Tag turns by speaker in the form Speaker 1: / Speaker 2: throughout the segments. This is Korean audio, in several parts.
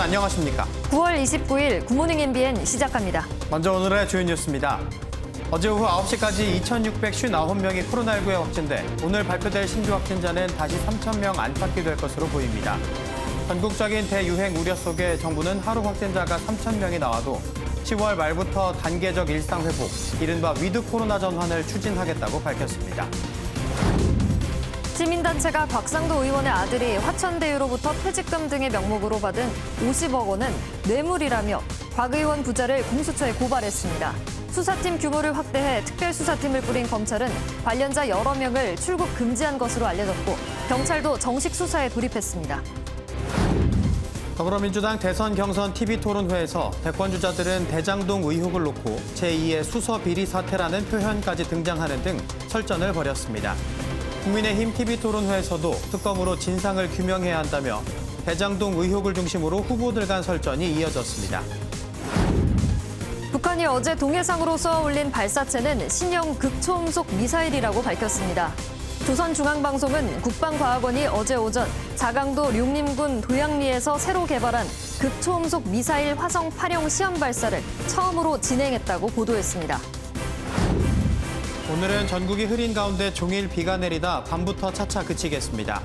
Speaker 1: 안녕하십니까?
Speaker 2: 9월 29일 굿모닝 MBN 시작합니다.
Speaker 1: 먼저 오늘의 주요 뉴스입니다. 어제 오후 9시까지 2,659명이 코로나19에 확진돼 오늘 발표될 신규 확진자는 다시 3,000명 안팎이 될 것으로 보입니다. 전국적인 대유행 우려 속에 정부는 하루 확진자가 3,000명이 나와도 10월 말부터 단계적 일상 회복, 이른바 위드 코로나 전환을 추진하겠다고 밝혔습니다.
Speaker 2: 시민단체가 곽상도 의원의 아들이 화천대유로부터 퇴직금 등의 명목으로 받은 50억 원은 뇌물이라며 곽 의원 부자를 공수처에 고발했습니다. 수사팀 규모를 확대해 특별수사팀을 꾸린 검찰은 관련자 여러 명을 출국 금지한 것으로 알려졌고 경찰도 정식 수사에 돌입했습니다.
Speaker 1: 더불어민주당 대선 경선 TV토론회에서 대권주자들은 대장동 의혹을 놓고 제2의 수서 비리 사태라는 표현까지 등장하는 등 설전을 벌였습니다. 국민의힘 TV토론회에서도 특검으로 진상을 규명해야 한다며 대장동 의혹을 중심으로 후보들 간 설전이 이어졌습니다.
Speaker 2: 북한이 어제 동해상으로 쏘아 올린 발사체는 신형 극초음속 미사일이라고 밝혔습니다. 조선중앙방송은 국방과학원이 어제 오전 자강도 룡림군 도양리에서 새로 개발한 극초음속 미사일 화성 8형 시험 발사를 처음으로 진행했다고 보도했습니다.
Speaker 1: 오늘은 전국이 흐린 가운데 종일 비가 내리다 밤부터 차차 그치겠습니다.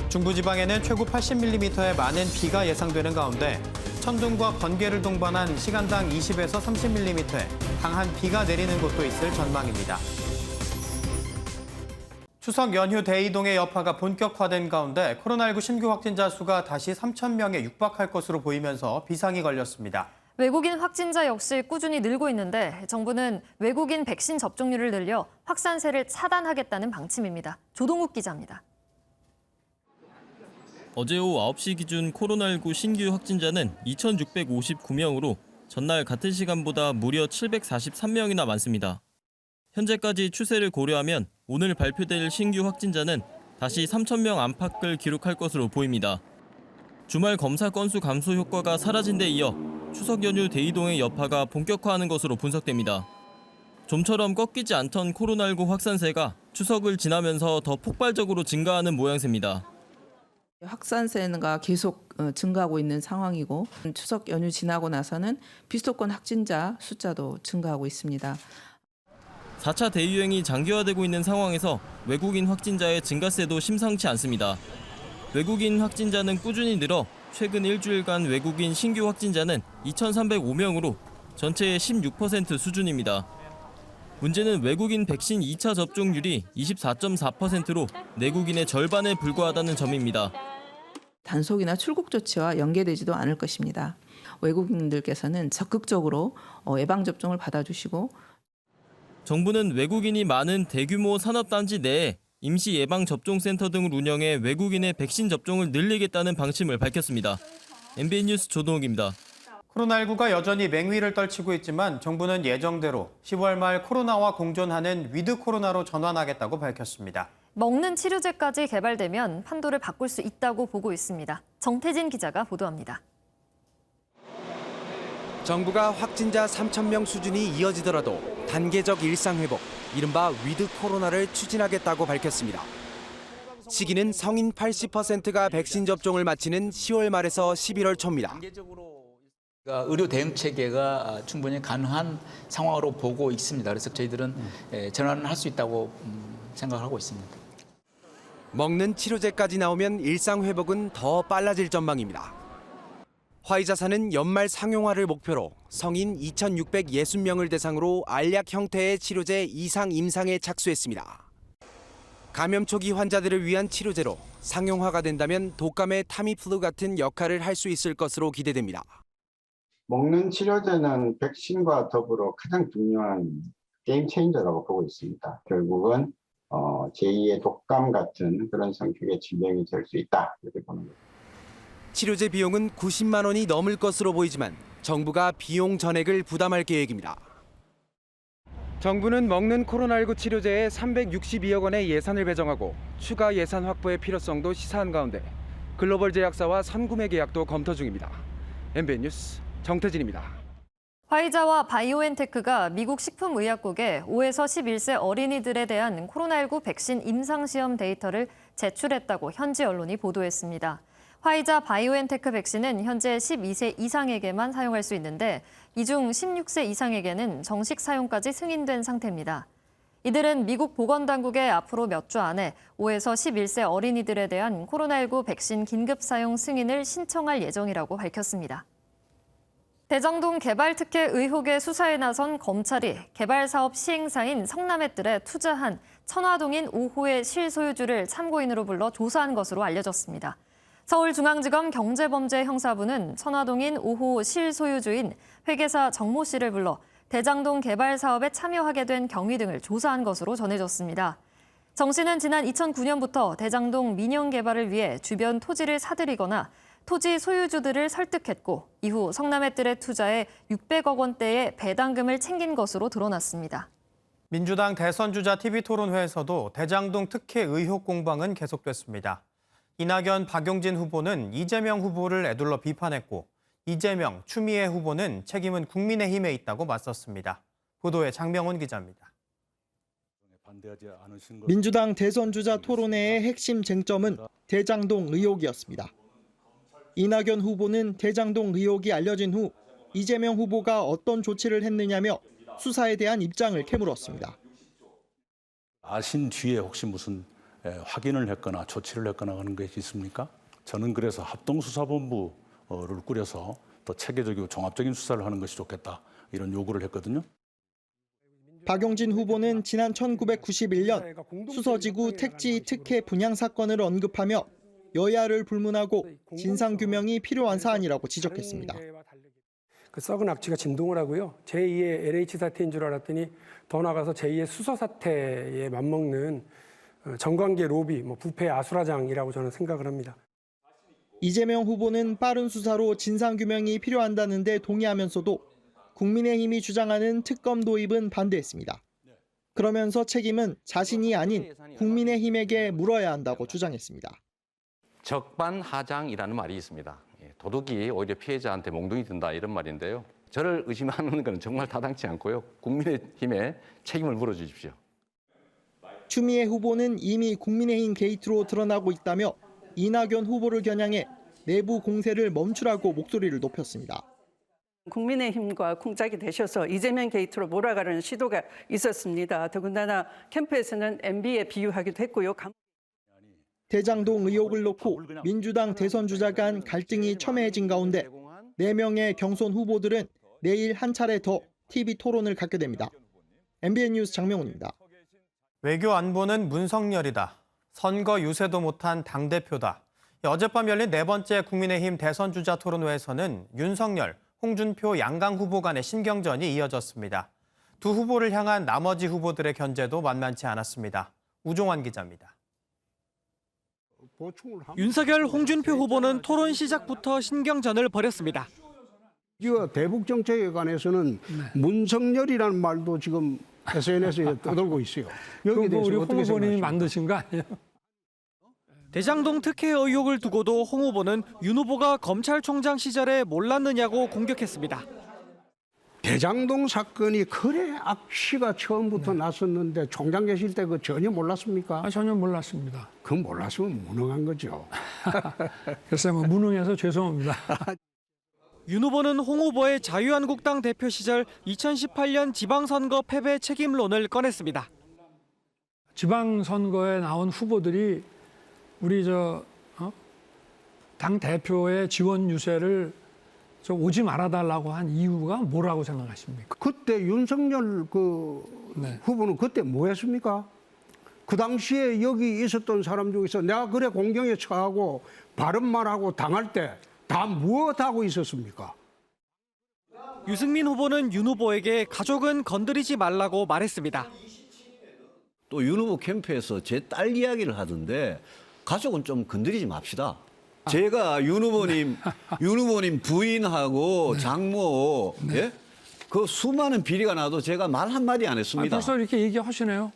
Speaker 1: 중부지방에는 최고 80mm의 많은 비가 예상되는 가운데 천둥과 번개를 동반한 시간당 20에서 30mm의 강한 비가 내리는 곳도 있을 전망입니다. 추석 연휴 대이동의 여파가 본격화된 가운데 코로나19 신규 확진자 수가 다시 3,000명에 육박할 것으로 보이면서 비상이 걸렸습니다.
Speaker 2: 외국인 확진자 역시 꾸준히 늘고 있는데 정부는 외국인 백신 접종률을 늘려 확산세를 차단하겠다는 방침입니다. 조동욱 기자입니다.
Speaker 3: 어제 오후 9시 기준 코로나19 신규 확진자는 2,659명으로 전날 같은 시간보다 무려 743명이나 많습니다. 현재까지 추세를 고려하면 오늘 발표될 신규 확진자는 다시 3,000명 안팎을 기록할 것으로 보입니다. 주말 검사 건수 감소 효과가 사라진 데 이어 추석 연휴 대이동의 여파가 본격화하는 것으로 분석됩니다. 좀처럼 꺾이지 않던 코로나19 확산세가 추석을 지나면서 더 폭발적으로 증가하는 모양새입니다.
Speaker 4: 확산세가 계속 증가하고 있는 상황이고 추석 연휴 지나고 나서는 비수도권 확진자 숫자도 증가하고 있습니다.
Speaker 3: 4차 대유행이 장기화되고 있는 상황에서 외국인 확진자의 증가세도 심상치 않습니다. 외국인 확진자는 꾸준히 늘어 최근 일주일간 외국인 신규 확진자는 2,305명으로 전체의 16% 수준입니다. 문제는 외국인 백신 2차 접종률이 24.4%로 내국인의 절반에 불과하다는 점입니다.
Speaker 4: 단속이나 출국 조치와 연계되지도 않을 것입니다. 외국인들께서는 적극적으로 예방접종을 받아주시고
Speaker 3: 정부는 외국인이 많은 대규모 산업단지 내에 임시 예방접종센터 등을 운영해 외국인의 백신 접종을 늘리겠다는 방침을 밝혔습니다. MBN 뉴스 조동욱입니다.
Speaker 1: 코로나19가 여전히 맹위를 떨치고 있지만 정부는 예정대로 10월 말 코로나와 공존하는 위드 코로나로 전환하겠다고 밝혔습니다.
Speaker 2: 먹는 치료제까지 개발되면 판도를 바꿀 수 있다고 보고 있습니다. 정태진 기자가 보도합니다.
Speaker 5: 정부가 확진자 3,000명 수준이 이어지더라도 단계적 일상 회복, 이른바 위드 코로나를 추진하겠다고 밝혔습니다. 시기는 성인 80%가 백신 접종을 마치는 10월 말에서 11월 초입니다.
Speaker 6: 의료 대응 체계가 충분히 가능한 상황으로 보고 있습니다. 그래서 저희들은 전환을 할 수 있다고 생각하고 있습니다.
Speaker 5: 먹는 치료제까지 나오면 일상 회복은 더 빨라질 전망입니다. 화이자사는 연말 상용화를 목표로 성인 2,660명을 대상으로 알약 형태의 치료제 이상 임상에 착수했습니다. 감염 초기 환자들을 위한 치료제로 상용화가 된다면 독감의 타미플루 같은 역할을 할 수 있을 것으로 기대됩니다.
Speaker 7: 먹는 치료제는 백신과 더불어 가장 중요한 게임 체인저라고 보고 있습니다. 결국은 제2의 독감 같은 그런 성격의 질병이 될 수 있다, 이렇게 보는 겁니다.
Speaker 5: 치료제 비용은 90만 원이 넘을 것으로 보이지만 정부가 비용 전액을 부담할 계획입니다. 정부는 먹는 코로나19 치료제에 362억 원의 예산을 배정하고 추가 예산 확보의 필요성도 시사한 가운데 글로벌 제약사와 선구매 계약도 검토 중입니다. MBN 뉴스 정태진입니다.
Speaker 2: 화이자와 바이오엔테크가 미국 식품의약국에 5에서 11세 어린이들에 대한 코로나19 백신 임상시험 데이터를 제출했다고 현지 언론이 보도했습니다. 화이자 바이오엔테크 백신은 현재 12세 이상에게만 사용할 수 있는데 이 중 16세 이상에게는 정식 사용까지 승인된 상태입니다. 이들은 미국 보건당국에 앞으로 몇 주 안에 5에서 11세 어린이들에 대한 코로나19 백신 긴급 사용 승인을 신청할 예정이라고 밝혔습니다. 대장동 개발 특혜 의혹의 수사에 나선 검찰이 개발 사업 시행사인 성남의뜰에 투자한 천화동인 5호의 실소유주를 참고인으로 불러 조사한 것으로 알려졌습니다. 서울중앙지검 경제범죄형사부는 천화동인 5호 실소유주인 회계사 정모 씨를 불러 대장동 개발 사업에 참여하게 된 경위 등을 조사한 것으로 전해졌습니다. 정 씨는 지난 2009년부터 대장동 민영 개발을 위해 주변 토지를 사들이거나 토지 소유주들을 설득했고 이후 성남의뜰에 투자해 600억 원대의 배당금을 챙긴 것으로 드러났습니다.
Speaker 1: 민주당 대선주자 TV토론회에서도 대장동 특혜 의혹 공방은 계속됐습니다. 이낙연, 박용진 후보는 이재명 후보를 에둘러 비판했고 이재명, 추미애 후보는 책임은 국민의힘에 있다고 맞섰습니다. 보도에 장명훈 기자입니다.
Speaker 8: 민주당 대선주자 토론회의 핵심 쟁점은 대장동 의혹이었습니다. 이낙연 후보는 대장동 의혹이 알려진 후 이재명 후보가 어떤 조치를 했느냐며 수사에 대한 입장을 캐물었습니다.
Speaker 9: 아신 뒤에 혹시 무슨 확인을 했거나 조치를 했거나 하는 것이 있습니까? 저는 그래서 합동수사본부를 꾸려서 더 체계적이고 종합적인 수사를 하는 것이 좋겠다 이런 요구를 했거든요.
Speaker 8: 박용진 후보는 지난 1991년 수서지구 택지 특혜 분양 사건을 언급하며 여야를 불문하고 진상규명이 필요한 사안이라고 지적했습니다.
Speaker 10: 그 썩은 악취가 진동을 하고요. 제2의 LH 사태인 줄 알았더니 더 나아가서 제2의 수서 사태에 맞먹는 정관계 로비, 부패 아수라장이라고 저는 생각을 합니다.
Speaker 8: 이재명 후보는 빠른 수사로 진상규명이 필요한다는데 동의하면서도 국민의힘이 주장하는 특검 도입은 반대했습니다. 그러면서 책임은 자신이 아닌 국민의힘에게 물어야 한다고 주장했습니다.
Speaker 11: 적반하장이라는 말이 있습니다. 도둑이 오히려 피해자한테 몽둥이 든다 이런 말인데요. 저를 의심하는 건 정말 타당치 않고요. 국민의힘에 책임을 물어주십시오.
Speaker 8: 추미애 후보는 이미 국민의힘 게이트로 드러나고 있다며 이낙연 후보를 겨냥해 내부 공세를 멈추라고 목소리를 높였습니다.
Speaker 12: 국민의힘과 쿵짝이 되셔서 이재명 게이트로 몰아가려는 시도가 있었습니다. 더군다나 캠프에서는 MB에 비유하기도 했고요.
Speaker 8: 대장동 의혹을 놓고 민주당 대선 주자 간 갈등이 첨예해진 가운데 4명의 경선 후보들은 내일 한 차례 더 TV 토론을 갖게 됩니다. MBN 뉴스 장명훈입니다.
Speaker 1: 외교 안보는 문성열이다. 선거 유세도 못한 당대표다. 어젯밤 열린 4번째 국민의힘 대선주자 토론회에서는 윤석열, 홍준표 양강 후보 간의 신경전이 이어졌습니다. 두 후보를 향한 나머지 후보들의 견제도 만만치 않았습니다. 우종환 기자입니다.
Speaker 13: 윤석열, 홍준표 후보는 토론 시작부터 신경전을 벌였습니다.
Speaker 14: 대북 정책에 관해서는 문성열이라는 말도 지금 SNS에 떠돌고 있어요. 여기 대해서
Speaker 10: 우리 홍
Speaker 14: 어떻게
Speaker 10: 후보님이
Speaker 14: 생각하십니까?
Speaker 10: 만드신 거 아니에요?
Speaker 13: 대장동 특혜 의혹을 두고도 홍 후보는 윤 후보가 검찰총장 시절에 몰랐느냐고 공격했습니다.
Speaker 14: 대장동 사건이 그래 악취가 처음부터 났었는데 총장 계실 때 그 전혀 몰랐습니까?
Speaker 10: 전혀 몰랐습니다.
Speaker 14: 그건 몰랐으면 무능한 거죠.
Speaker 10: 글쎄 무능해서 죄송합니다.
Speaker 13: 윤 후보는 홍 후보의 자유한국당 대표 시절 2018년 지방선거 패배 책임론을 꺼냈습니다.
Speaker 10: 지방선거에 나온 후보들이 우리 당 대표의 지원 유세를 오지 말아달라고 한 이유가 뭐라고 생각하십니까?
Speaker 14: 그때 윤석열 후보는 그때 뭐 했습니까? 그 당시에 여기 있었던 사람 중에서 내가 그래 공경에 처하고 바른 말하고 당할 때 다 무엇하고 있었습니까?
Speaker 13: 유승민 후보는 윤 후보에게 가족은 건드리지 말라고 말했습니다.
Speaker 15: 또 윤 후보 캠프에서 제 딸 이야기를 하던데 가족은 좀 건드리지 맙시다. 제가 윤 후보님 부인하고 장모, 예? 그 수많은 비리가 나도 제가 말 한마디 안 했습니다.
Speaker 10: 벌써 이렇게 얘기하시네요.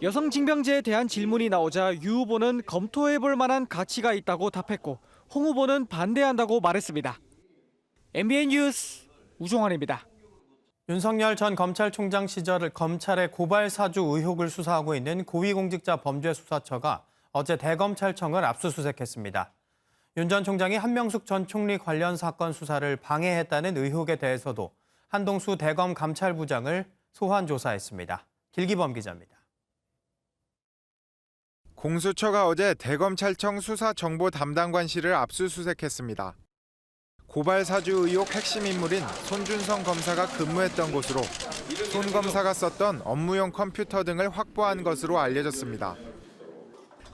Speaker 13: 여성징병제에 대한 질문이 나오자 유 후보는 검토해볼 만한 가치가 있다고 답했고 홍 후보는 반대한다고 말했습니다. MBN 뉴스 우종환입니다.
Speaker 1: 윤석열 전 검찰총장 시절 검찰의 고발 사주 의혹을 수사하고 있는 고위공직자 범죄수사처가 어제 대검찰청을 압수수색했습니다. 윤 전 총장이 한명숙 전 총리 관련 사건 수사를 방해했다는 의혹에 대해서도 한동수 대검 감찰부장을 소환 조사했습니다. 길기범 기자입니다.
Speaker 16: 공수처가 어제 대검찰청 수사정보 담당관실을 압수수색했습니다. 고발 사주 의혹 핵심 인물인 손준성 검사가 근무했던 곳으로 손 검사가 썼던 업무용 컴퓨터 등을 확보한 것으로 알려졌습니다.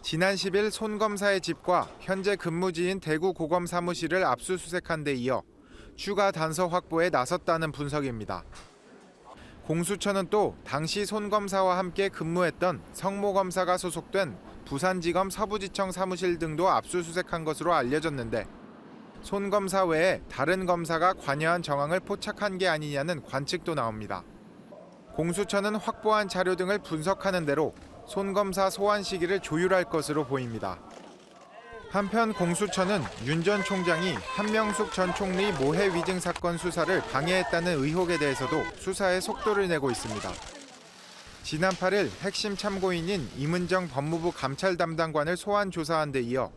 Speaker 16: 지난 10일 손 검사의 집과 현재 근무지인 대구 고검 사무실을 압수수색한 데 이어 추가 단서 확보에 나섰다는 분석입니다. 공수처는 또 당시 손 검사와 함께 근무했던 성모 검사가 소속된 부산지검 서부지청 사무실 등도 압수수색한 것으로 알려졌는데 손 검사 외에 다른 검사가 관여한 정황을 포착한 게 아니냐는 관측도 나옵니다. 공수처는 확보한 자료 등을 분석하는 대로 손 검사 소환 시기를 조율할 것으로 보입니다. 한편 공수처는 윤 전 총장이 한명숙 전 총리 모해 위증 사건 수사를 방해했다는 의혹에 대해서도 수사에 속도를 내고 있습니다. 지난 8일 핵심 참고인인 임은정 법무부 감찰 담당관을 소환 조사한 데 이어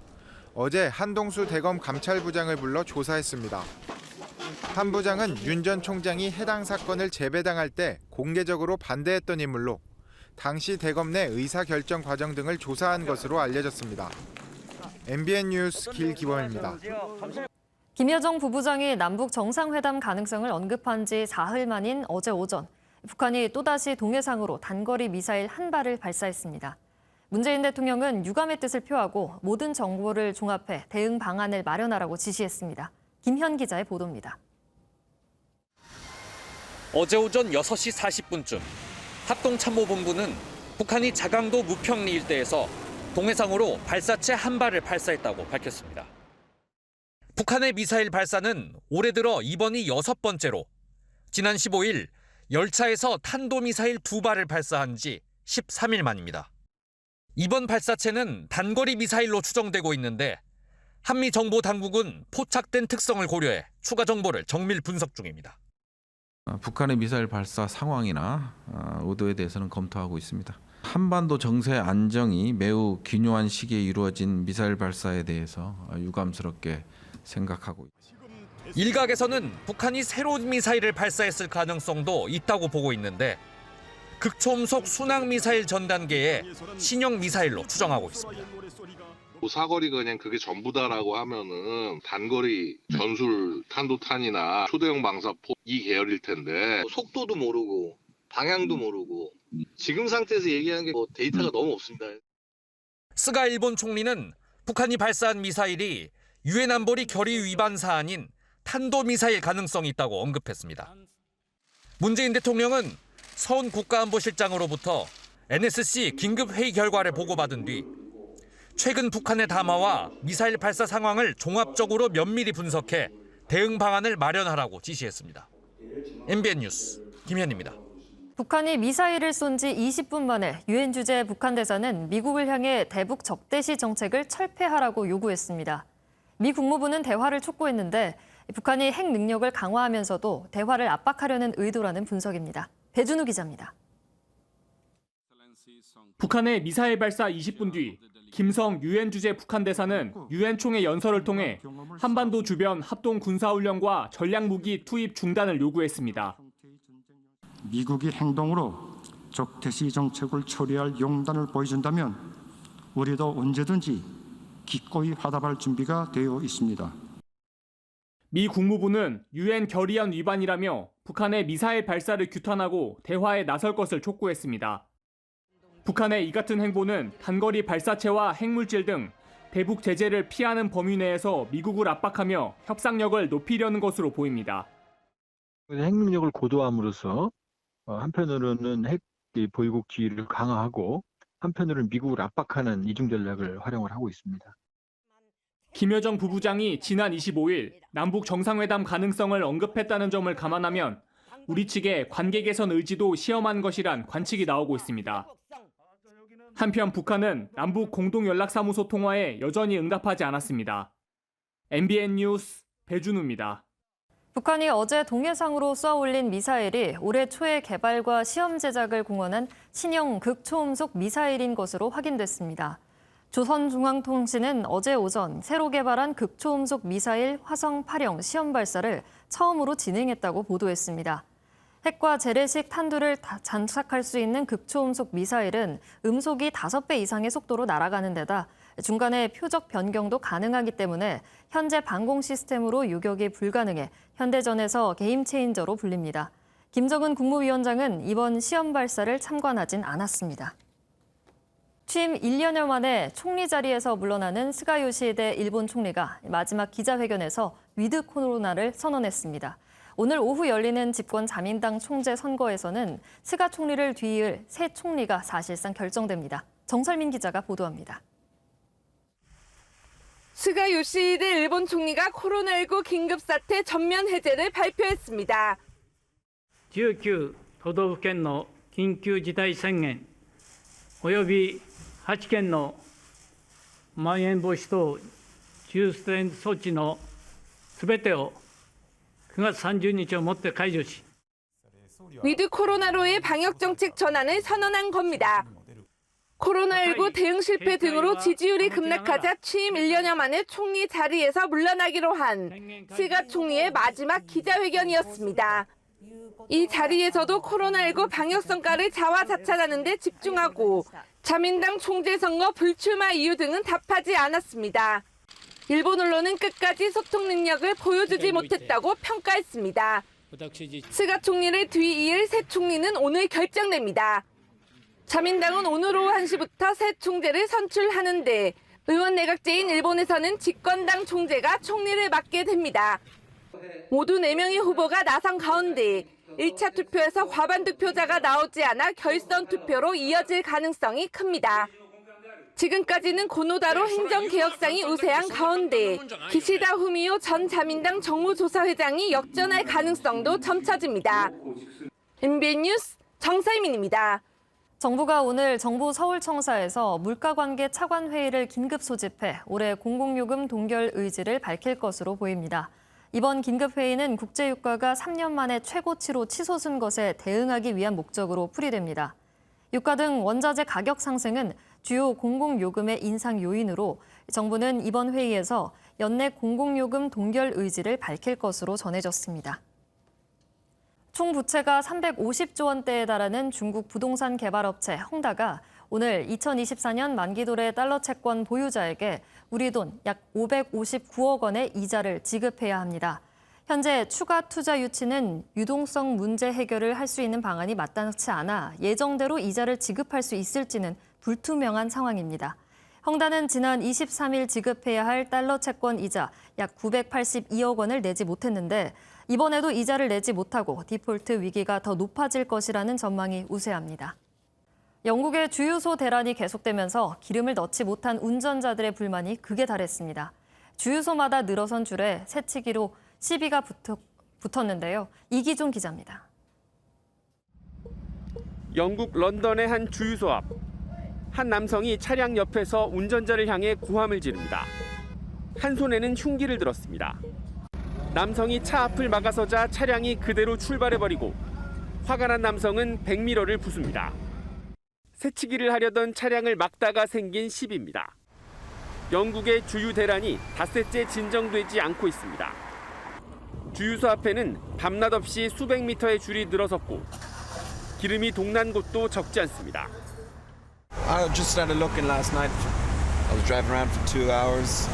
Speaker 16: 어제 한동수 대검 감찰부장을 불러 조사했습니다. 한 부장은 윤 전 총장이 해당 사건을 재배당할 때 공개적으로 반대했던 인물로 당시 대검 내 의사결정 과정 등을 조사한 것으로 알려졌습니다. MBN 뉴스 길기범입니다.
Speaker 2: 김여정 부부장이 남북 정상회담 가능성을 언급한 지 사흘 만인 어제 오전, 북한이 또다시 동해상으로 단거리 미사일 한 발을 발사했습니다. 문재인 대통령은 유감의 뜻을 표하고 모든 정보를 종합해 대응 방안을 마련하라고 지시했습니다. 김현 기자의 보도입니다.
Speaker 17: 어제 오전 6시 40분쯤 합동참모본부는 북한이 자강도 무평리 일대에서 동해상으로 발사체 한 발을 발사했다고 밝혔습니다. 북한의 미사일 발사는 올해 들어 이번이 6번째로 지난 15일 열차에서 탄도미사일 2발을 발사한 지 13일 만입니다. 이번 발사체는 단거리 미사일로 추정되고 있는데 한미정보당국은 포착된 특성을 고려해 추가 정보를 정밀 분석 중입니다.
Speaker 18: 북한의 미사일 발사 상황이나 의도에 대해서는 검토하고 있습니다. 한반도 정세 안정이 매우 기묘한 시기에 이루어진 미사일 발사에 대해서 유감스럽게 생각하고 있습니다.
Speaker 17: 일각에서는 북한이 새로운 미사일을 발사했을 가능성도 있다고 보고 있는데 극초음속 순항 미사일 전 단계의 신형 미사일로 추정하고 있습니다.
Speaker 19: 사거리가 그냥 그게 전부다라고 하면은 단거리 전술 탄도탄이나 초대형 방사포 이 계열일 텐데
Speaker 20: 속도도 모르고 방향도 모르고 지금 상태에서 얘기하는 게 데이터가 너무 없습니다.
Speaker 17: 스가 일본 총리는 북한이 발사한 미사일이 유엔 안보리 결의 위반 사안인 탄도미사일 가능성이 있다고 언급했습니다. 문재인 대통령은 서훈 국가안보실장으로부터 NSC 긴급회의 결과를 보고받은 뒤 최근 북한의 담화와 미사일 발사 상황을 종합적으로 면밀히 분석해 대응 방안을 마련하라고 지시했습니다. MBN 뉴스 김현입니다.
Speaker 2: 북한이 미사일을 쏜 지 20분 만에 유엔 주재 북한 대사는 미국을 향해 대북 적대시 정책을 철폐하라고 요구했습니다. 미 국무부는 대화를 촉구했는데 북한이 핵 능력을 강화하면서도 대화를 압박하려는 의도라는 분석입니다. 배준우 기자입니다.
Speaker 21: 북한의 미사일 발사 20분 뒤 김성 유엔 주재 북한 대사는 유엔 총회 연설을 통해 한반도 주변 합동 군사훈련과 전략무기 투입 중단을 요구했습니다.
Speaker 22: 미국이 행동으로 적대시 정책을 처리할 용단을 보여준다면 우리도 언제든지 기꺼이 화답할 준비가 되어 있습니다.
Speaker 21: 미 국무부는 유엔 결의안 위반이라며 북한의 미사일 발사를 규탄하고 대화에 나설 것을 촉구했습니다. 북한의 이 같은 행보는 단거리 발사체와 핵물질 등 대북 제재를 피하는 범위 내에서 미국을 압박하며 협상력을 높이려는 것으로 보입니다.
Speaker 23: 핵 능력을 고도함으로써 한편으로는 핵 보유국 지위를 강화하고 한편으로는 미국을 압박하는 이중 전략을 활용을 하고 있습니다.
Speaker 21: 김여정 부부장이 지난 25일 남북 정상회담 가능성을 언급했다는 점을 감안하면 우리 측의 관계 개선 의지도 시험한 것이란 관측이 나오고 있습니다. 한편 북한은 남북 공동연락사무소 통화에 여전히 응답하지 않았습니다. MBN 뉴스 배준우입니다.
Speaker 2: 북한이 어제 동해상으로 쏘아올린 미사일이 올해 초에 개발과 시험 제작을 공언한 신형 극초음속 미사일인 것으로 확인됐습니다. 조선중앙통신은 어제 오전 새로 개발한 극초음속 미사일 화성 8형 시험 발사를 처음으로 진행했다고 보도했습니다. 핵과 재래식 탄두를 장착할 수 있는 극초음속 미사일은 음속이 5배 이상의 속도로 날아가는 데다 중간에 표적 변경도 가능하기 때문에 현재 방공 시스템으로 유격이 불가능해 현대전에서 게임 체인저로 불립니다. 김정은 국무위원장은 이번 시험 발사를 참관하진 않았습니다. 취임 1년여 만에 총리 자리에서 물러나는 스가 요시히데 일본 총리가 마지막 기자회견에서 위드 코로나를 선언했습니다. 오늘 오후 열리는 집권 자민당 총재 선거에서는 스가 총리를 뒤이을 새 총리가 사실상 결정됩니다. 정설민 기자가 보도합니다.
Speaker 3: 스가 요시히데 일본 총리가 코로나19 긴급사태 전면 해제를 발표했습니다.
Speaker 4: 19都道府県の緊急事態宣言および8県のまん延防止等重点措置のすべてを9月30日をもって解除し
Speaker 3: 위드 코로나로의 방역 정책 전환을 선언한 겁니다. 코로나19 대응 실패 등으로 지지율이 급락하자 취임 1년여 만에 총리 자리에서 물러나기로 한 스가 총리의 마지막 기자회견이었습니다. 이 자리에서도 코로나19 방역 성과를 자화자찬하는 데 집중하고 자민당 총재 선거 불출마 이유 등은 답하지 않았습니다. 일본 언론은 끝까지 소통 능력을 보여주지 못했다고 평가했습니다. 스가 총리를 뒤이을 새 총리는 오늘 결정됩니다. 자민당은 오늘 오후 1시부터 새 총재를 선출하는데 의원 내각제인 일본에서는 집권당 총재가 총리를 맡게 됩니다. 모두 4명의 후보가 나선 가운데 1차 투표에서 과반 득표자가 나오지 않아 결선 투표로 이어질 가능성이 큽니다. 지금까지는 고노다로 행정개혁상이 우세한 가운데 기시다 후미오 전 자민당 정무조사회장이 역전할 가능성도 점쳐집니다. MBN 뉴스 정설민입니다.
Speaker 2: 정부가 오늘 정부 서울청사에서 물가관계 차관회의를 긴급 소집해 올해 공공요금 동결 의지를 밝힐 것으로 보입니다. 이번 긴급회의는 국제유가가 3년 만에 최고치로 치솟은 것에 대응하기 위한 목적으로 풀이됩니다. 유가 등 원자재 가격 상승은 주요 공공요금의 인상 요인으로 정부는 이번 회의에서 연내 공공요금 동결 의지를 밝힐 것으로 전해졌습니다. 총 부채가 350조 원대에 달하는 중국 부동산 개발업체 헝다가 오늘 2024년 만기도래 달러 채권 보유자에게 우리 돈 약 559억 원의 이자를 지급해야 합니다. 현재 추가 투자 유치는 유동성 문제 해결을 할 수 있는 방안이 마땅치 않아 예정대로 이자를 지급할 수 있을지는 불투명한 상황입니다. 헝다는 지난 23일 지급해야 할 달러 채권 이자 약 982억 원을 내지 못했는데 이번에도 이자를 내지 못하고 디폴트 위기가 더 높아질 것이라는 전망이 우세합니다. 영국의 주유소 대란이 계속되면서 기름을 넣지 못한 운전자들의 불만이 극에 달했습니다. 주유소마다 늘어선 줄에 새치기로 시비가 붙었는데요. 이기종 기자입니다.
Speaker 6: 영국 런던의 한 주유소 앞. 한 남성이 차량 옆에서 운전자를 향해 고함을 지릅니다. 한 손에는 흉기를 들었습니다. 남성이 차 앞을 막아서자 차량이 그대로 출발해버리고 화가 난 남성은 백미러를 부숩니다. 새치기를 하려던 차량을 막다가 생긴 시비입니다. 영국의 주유 대란이 닷새째 진정되지 않고 있습니다. 주유소 앞에는 밤낮 없이 수백 미터의 줄이 늘어섰고 기름이 동난 곳도 적지 않습니다.
Speaker 24: I just started looking last night. I was driving around for 2 hours.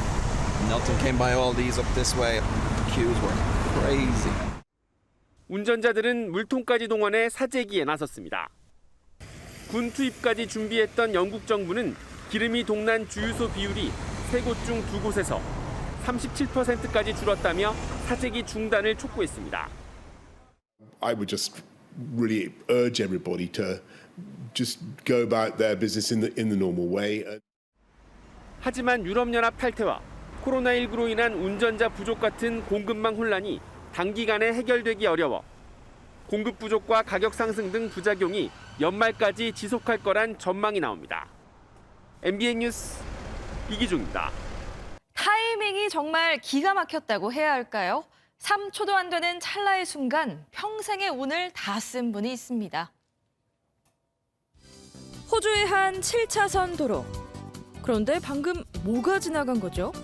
Speaker 24: Nothing came by all these up this way. The queues were crazy.
Speaker 6: 운전자들은 물통까지 동원해 사재기에 나섰습니다. 군 투입까지 준비했던 영국 정부는 기름이 동난 주유소 비율이 3곳 중 2곳에서 37%까지 줄었다며 사재기 중단을 촉구했습니다.
Speaker 25: I would just really urge everybody to just go about their business in the normal way.
Speaker 6: 하지만 유럽연합 탈퇴와 코로나19로 인한 운전자 부족 같은 공급망 혼란이 단기간에 해결되기 어려워 공급 부족과 가격 상승 등 부작용이 연말까지 지속할 거란 전망이 나옵니다. MBN 뉴스 이기종입니다.
Speaker 26: 타이밍이 정말 기가 막혔다고 해야 할까요? 3초도 안 되는 찰나의 순간 평생의 운을 다 쓴 분이 있습니다. 호주의 한 7차선 도로.
Speaker 5: 그런데 방금 뭐가 지나간 거죠?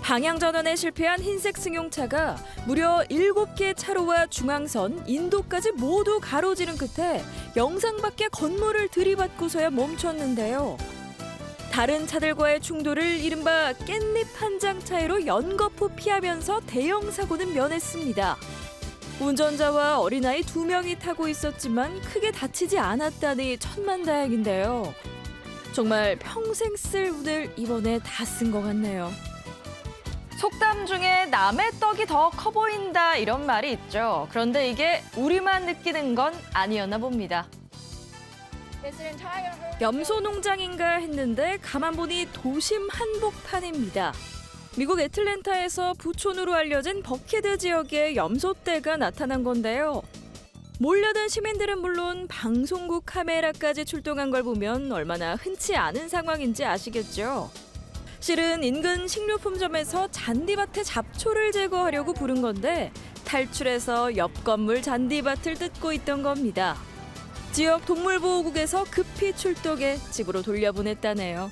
Speaker 5: 방향 전환에 실패한 흰색 승용차가 무려 7개 차로와 중앙선, 인도까지 모두 가로지른 끝에 영상 밖의 건물을 들이받고서야 멈췄는데요. 다른 차들과의 충돌을 이른바 깻잎 한 장 차이로 연거푸 피하면서 대형 사고는 면했습니다. 운전자와 어린아이 2명이 타고 있었지만 크게 다치지 않았다니 천만다행인데요. 정말 평생 쓸 운을 이번에 다 쓴 것 같네요.
Speaker 26: 속담 중에 남의 떡이 더 커 보인다 이런 말이 있죠. 그런데 이게 우리만 느끼는 건 아니었나 봅니다.
Speaker 5: 염소 농장인가 했는데 가만 보니 도심 한복판입니다. 미국 애틀랜타에서 부촌으로 알려진 버키드 지역에 염소떼가 나타난 건데요. 몰려든 시민들은 물론 방송국 카메라까지 출동한 걸 보면 얼마나 흔치 않은 상황인지 아시겠죠. 실은 인근 식료품점에서 잔디밭의 잡초를 제거하려고 부른 건데 탈출해서 옆 건물 잔디밭을 뜯고 있던 겁니다. 지역 동물보호국에서 급히 출동해 집으로 돌려보냈다네요.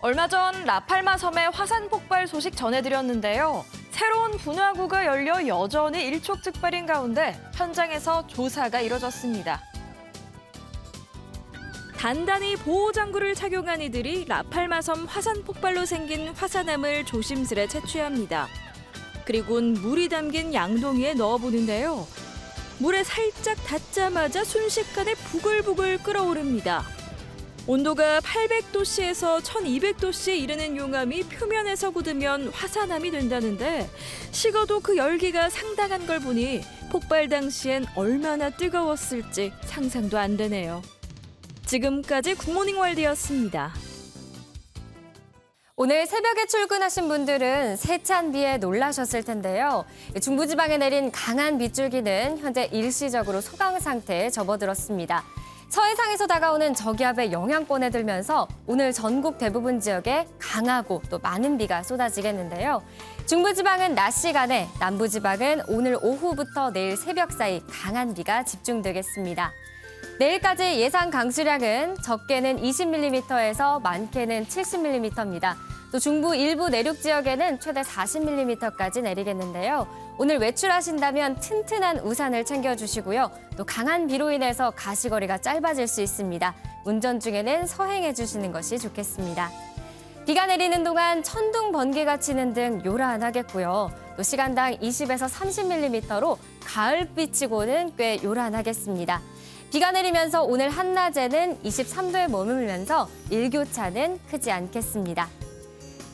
Speaker 26: 얼마 전 라팔마 섬의 화산 폭발 소식 전해드렸는데요. 새로운 분화구가 열려 여전히 일촉즉발인 가운데 현장에서 조사가 이뤄졌습니다.
Speaker 5: 단단히 보호장구를 착용한 이들이 라팔마 섬 화산 폭발로 생긴 화산암을 조심스레 채취합니다. 그리고는 물이 담긴 양동이에 넣어보는데요. 물에 살짝 닿자마자 순식간에 부글부글 끓어오릅니다. 온도가 800도씨에서 1200도씨에 이르는 용암이 표면에서 굳으면 화산암이 된다는데 식어도 그 열기가 상당한 걸 보니 폭발 당시엔 얼마나 뜨거웠을지 상상도 안 되네요. 지금까지 굿모닝 월드였습니다.
Speaker 2: 오늘 새벽에 출근하신 분들은 세찬 비에 놀라셨을 텐데요. 중부지방에 내린 강한 빗줄기는 현재 일시적으로 소강 상태에 접어들었습니다. 서해상에서 다가오는 저기압의 영향권에 들면서 오늘 전국 대부분 지역에 강하고 또 많은 비가 쏟아지겠는데요. 중부지방은 낮 시간에, 남부지방은 오늘 오후부터 내일 새벽 사이 강한 비가 집중되겠습니다. 내일까지 예상 강수량은 적게는 20mm에서 많게는 70mm입니다. 또 중부 일부 내륙 지역에는 최대 40mm까지 내리겠는데요. 오늘 외출하신다면 튼튼한 우산을 챙겨주시고요. 또 강한 비로 인해서 가시거리가 짧아질 수 있습니다. 운전 중에는 서행해 주시는 것이 좋겠습니다. 비가 내리는 동안 천둥, 번개가 치는 등 요란하겠고요. 또 시간당 20에서 30mm로 가을비치고는 꽤 요란하겠습니다. 비가 내리면서 오늘 한낮에는 23도에 머물면서 일교차는 크지 않겠습니다.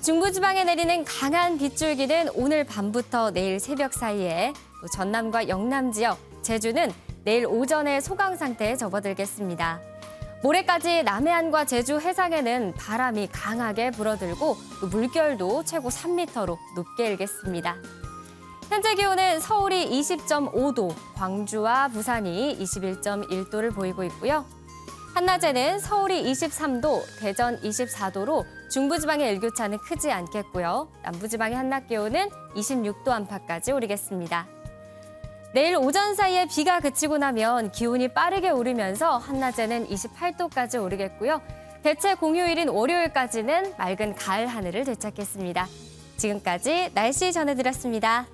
Speaker 2: 중부지방에 내리는 강한 빗줄기는 오늘 밤부터 내일 새벽 사이에, 또 전남과 영남 지역, 제주는 내일 오전에 소강 상태에 접어들겠습니다. 모레까지 남해안과 제주 해상에는 바람이 강하게 불어들고 또 물결도 최고 3m로 높게 일겠습니다. 현재 기온은 서울이 20.5도, 광주와 부산이 21.1도를 보이고 있고요. 한낮에는 서울이 23도, 대전 24도로 중부지방의 일교차는 크지 않겠고요. 남부지방의 한낮 기온은 26도 안팎까지 오르겠습니다. 내일 오전 사이에 비가 그치고 나면 기온이 빠르게 오르면서 한낮에는 28도까지 오르겠고요. 대체 공휴일인 월요일까지는 맑은 가을 하늘을 되찾겠습니다. 지금까지 날씨 전해드렸습니다.